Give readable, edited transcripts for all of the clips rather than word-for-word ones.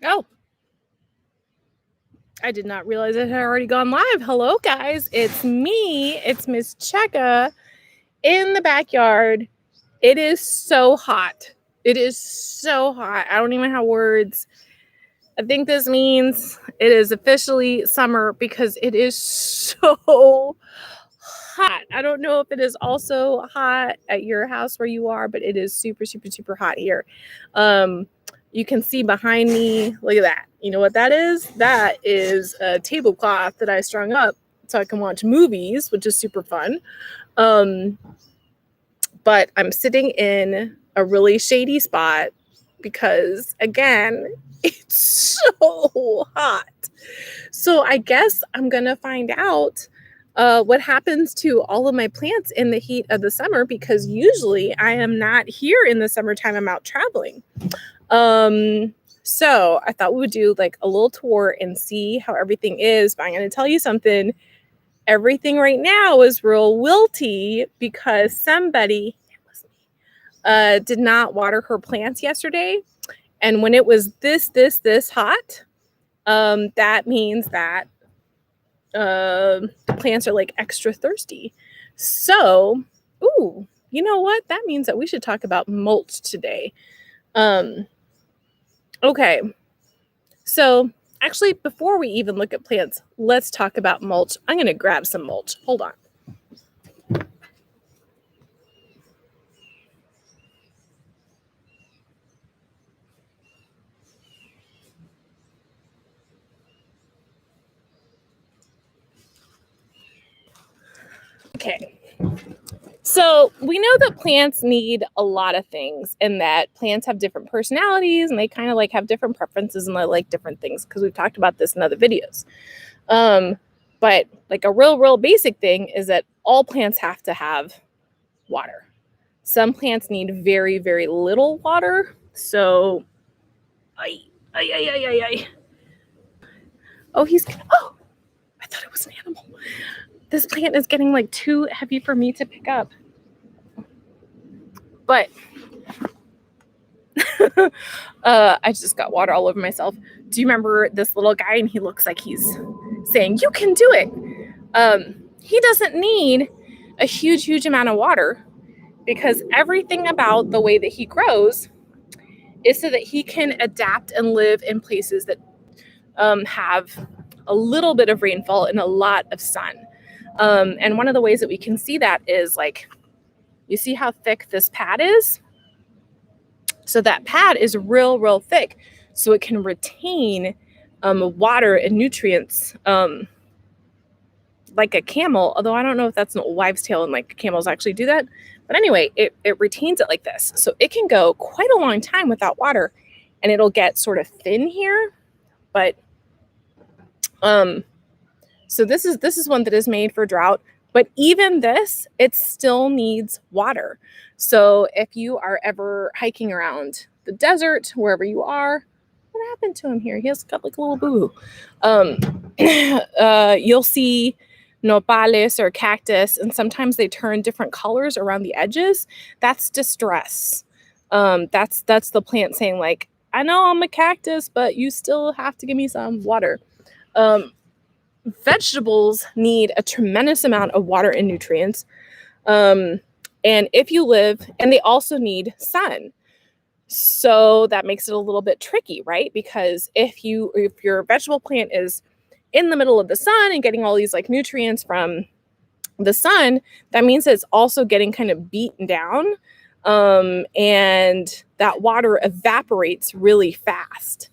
Oh, I did not realize it had already gone live. Hello, guys. It's me. It's Miss Checka in the backyard. It is so hot. It is so hot. I don't even have words. I think this means it is officially summer because it is so hot. I don't know if it is also hot at your house where you are, but it is super, super, super hot here. You can see behind me, look at that. You know what that is? That is a tablecloth that I strung up so I can watch movies, which is super fun. But I'm sitting in a really shady spot because, again, it's so hot. So I guess I'm going to find out what happens to all of my plants in the heat of the summer, because usually I am not here in the summertime. I'm out traveling. So I thought we would do like a little tour and see how everything is. But I'm going to tell you something. Everything right now is real wilty because somebody, it was me, did not water her plants yesterday. And when it was this hot, that means that the plants are like extra thirsty. So, ooh, you know what? That means that we should talk about mulch today. Okay, so actually, before we even look at plants, let's talk about mulch. I'm going to grab some mulch. Hold on. Okay. So we know that plants need a lot of things, and that plants have different personalities and they kind of like have different preferences and they like different things, because we've talked about this in other videos. But like a real basic thing is that all plants have to have water. Some plants need very, very little water. So, I. Oh, I thought it was an animal. This plant is getting like too heavy for me to pick up. But I just got water all over myself. Do you remember this little guy? And he looks like he's saying, "You can do it." He doesn't need a huge amount of water, because everything about the way that he grows is so that he can adapt and live in places that have a little bit of rainfall and a lot of sun. And one of the ways that we can see that is, like, you see how thick this pad is? So that pad is real thick, so it can retain water and nutrients like a camel, although I don't know if that's an old wives' tale and like camels actually do that. But anyway, it retains it like this. So it can go quite a long time without water, and it'll get sort of thin here. But so this is one that is made for drought. But even this, it still needs water. So if you are ever hiking around the desert, wherever you are, what happened to him here? He has got like a little boo-boo. You'll see nopales or cactus, and sometimes they turn different colors around the edges. That's distress. That's the plant saying, like, I know I'm a cactus, but you still have to give me some water. Vegetables need a tremendous amount of water and nutrients. And if you live, and they also need sun. So that makes it a little bit tricky, right? Because if your vegetable plant is in the middle of the sun and getting all these like nutrients from the sun, that means that it's also getting kind of beaten down. And that water evaporates really fast.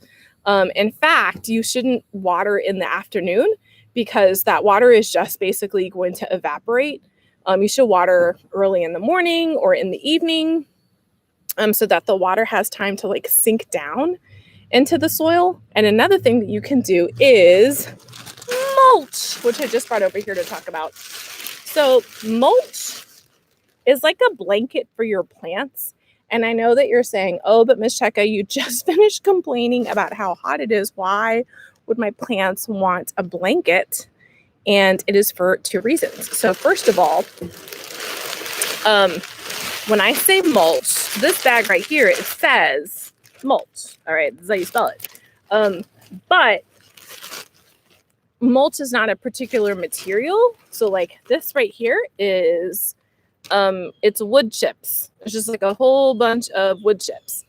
In fact, you shouldn't water in the afternoon, because that water is just basically going to evaporate. You should water early in the morning or in the evening, so that the water has time to like sink down into the soil. And another thing that you can do is mulch, which I just brought over here to talk about. So mulch is like a blanket for your plants. And I know that you're saying, oh, but Miss Checka, you just finished complaining about how hot it is. Why would my plants want a blanket? And it is for two reasons. So first of all, when I say mulch, this bag right here, it says mulch. All right, this is how you spell it. But mulch is not a particular material. So like this right here is, it's wood chips. It's just like a whole bunch of wood chips.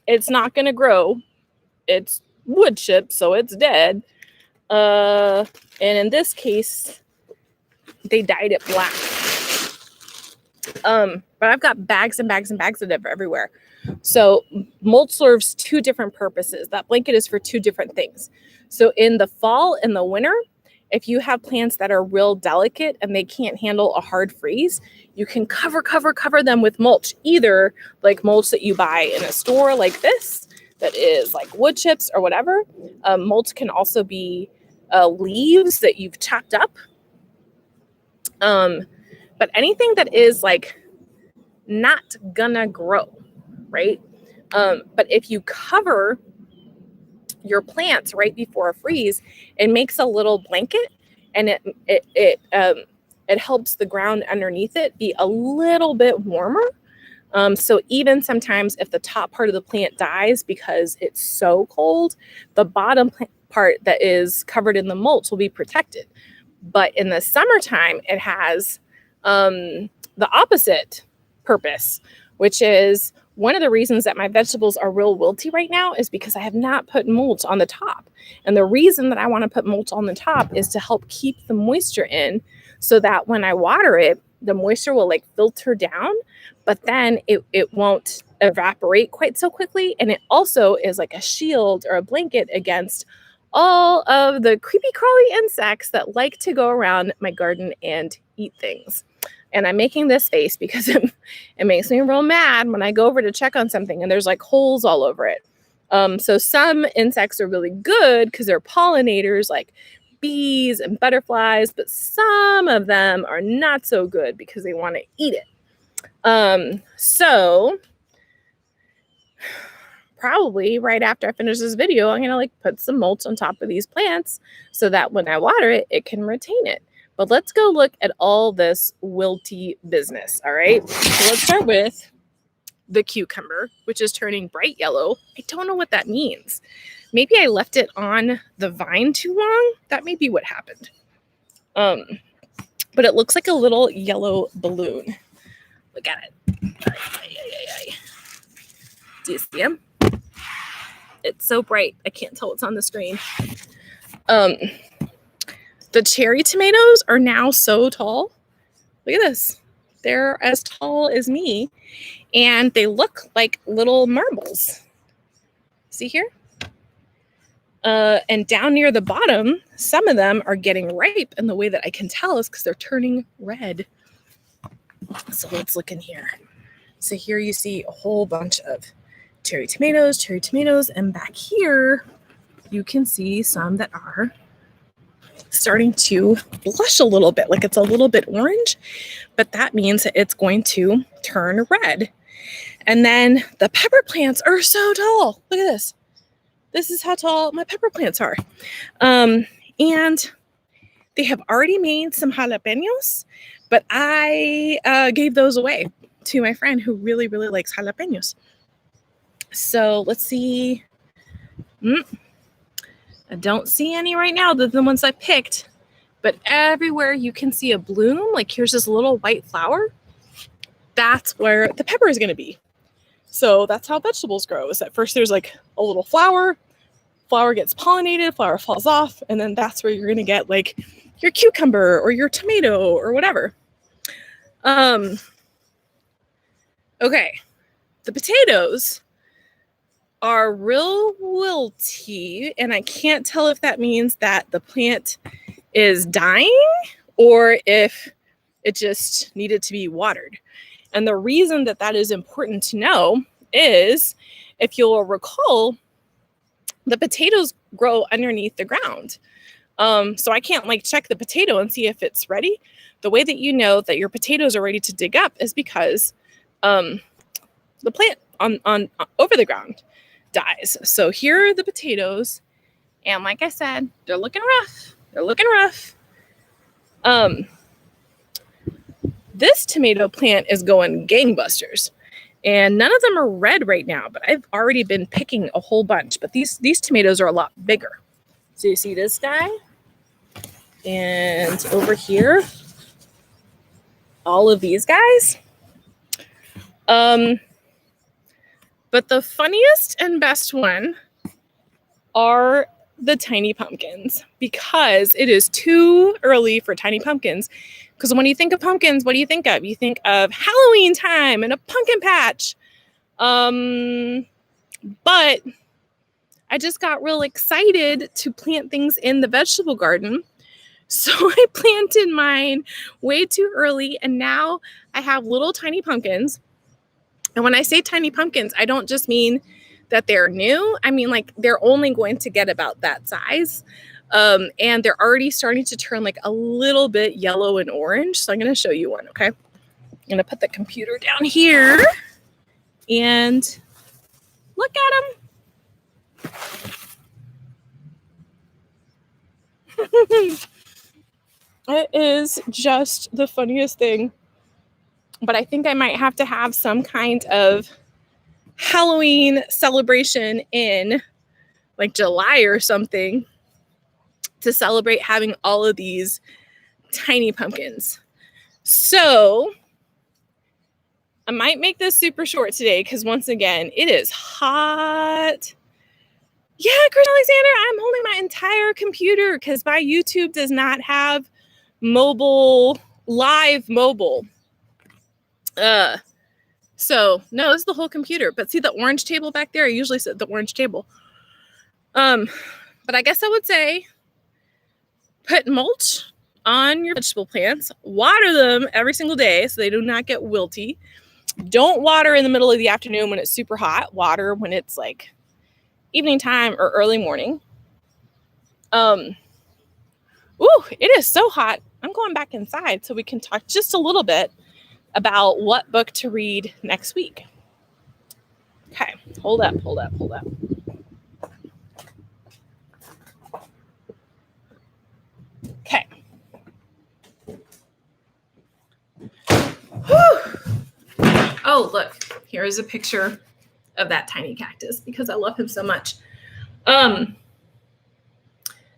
It's not going to grow. It's wood chips, so it's dead. And in this case, they dyed it black. But I've got bags and bags and bags of it everywhere. So mulch serves two different purposes. That blanket is for two different things. So in the fall and the winter, if you have plants that are real delicate and they can't handle a hard freeze, you can cover them with mulch, either like mulch that you buy in a store like this, that is like wood chips or whatever. Mulch can also be leaves that you've chopped up. But anything that is like not gonna grow, right? But if you cover your plants right before a freeze, it makes a little blanket, and it helps the ground underneath it be a little bit warmer. So even sometimes if the top part of the plant dies because it's so cold, the bottom part that is covered in the mulch will be protected. But in the summertime, it has the opposite purpose, which is one of the reasons that my vegetables are real wilty right now is because I have not put mulch on the top. And the reason that I want to put mulch on the top is to help keep the moisture in, so that when I water it, the moisture will like filter down, but then it won't evaporate quite so quickly. And it also is like a shield or a blanket against all of the creepy crawly insects that like to go around my garden and eat things. And I'm making this face because it makes me real mad when I go over to check on something and there's like holes all over it. So some insects are really good because they're pollinators, like bees and butterflies, but some of them are not so good because they want to eat it. So probably right after I finish this video, I'm going to like put some mulch on top of these plants so that when I water it, it can retain it. But let's go look at all this wilty business, all right? So let's start with the cucumber, which is turning bright yellow. I don't know what that means. Maybe I left it on the vine too long. That may be what happened. But it looks like a little yellow balloon. Look at it. Do you see him? It's so bright. I can't tell what's on the screen. The cherry tomatoes are now so tall. Look at this. They're as tall as me, and they look like little marbles. See here? And down near the bottom, some of them are getting ripe, and the way that I can tell is because they're turning red. So let's look in here. So here you see a whole bunch of cherry tomatoes, and back here you can see some that are starting to blush a little bit, like it's a little bit orange, but that means that it's going to turn red. And then the pepper plants are so tall. Look at this. This is how tall my pepper plants are. And they have already made some jalapenos, but I gave those away to my friend who really, really likes jalapenos. So let's see. I don't see any right now. They're the ones I picked. But everywhere you can see a bloom, like here's this little white flower. That's where the pepper is going to be. So that's how vegetables grow. Is at first there's like a little flower. Flower gets pollinated. Flower falls off. And then that's where you're going to get like your cucumber or your tomato or whatever. Okay. The potatoes are real wilty, and I can't tell if that means that the plant is dying or if it just needed to be watered. And the reason that that is important to know is, if you'll recall, the potatoes grow underneath the ground. So I can't like check the potato and see if it's ready. The way that you know that your potatoes are ready to dig up is because the plant on over the ground dies. So here are the potatoes, and like I said, they're looking rough. This tomato plant is going gangbusters. And none of them are red right now, but I've already been picking a whole bunch. But these tomatoes are a lot bigger. So you see this guy? And over here, all of these guys. But the funniest and best one are the tiny pumpkins, because it is too early for tiny pumpkins. Because when you think of pumpkins, what do you think of? You think of Halloween time and a pumpkin patch. But I just got real excited to plant things in the vegetable garden. So I planted mine way too early, and now I have little tiny pumpkins. And when I say tiny pumpkins, I don't just mean that they're new. I mean, like, they're only going to get about that size. And they're already starting to turn like a little bit yellow and orange. So I'm going to show you one, okay? I'm going to put the computer down here and look at them. It is just the funniest thing. But I think I might have to have some kind of Halloween celebration in like July or something to celebrate having all of these tiny pumpkins. So I might make this super short today because, once again, it is hot. Yeah, Chris Alexander, I'm holding my entire computer because my YouTube does not have live mobile. So no, this is the whole computer. But see the orange table back there? I usually sit at the orange table. But I guess I would say put mulch on your vegetable plants, water them every single day so they do not get wilty. Don't water in the middle of the afternoon when it's super hot. Water when it's like evening time or early morning. Ooh, it is so hot. I'm going back inside so we can talk just a little bit about what book to read next week. Okay, hold up. Okay. Whew. Oh, look, here is a picture of that tiny cactus because I love him so much.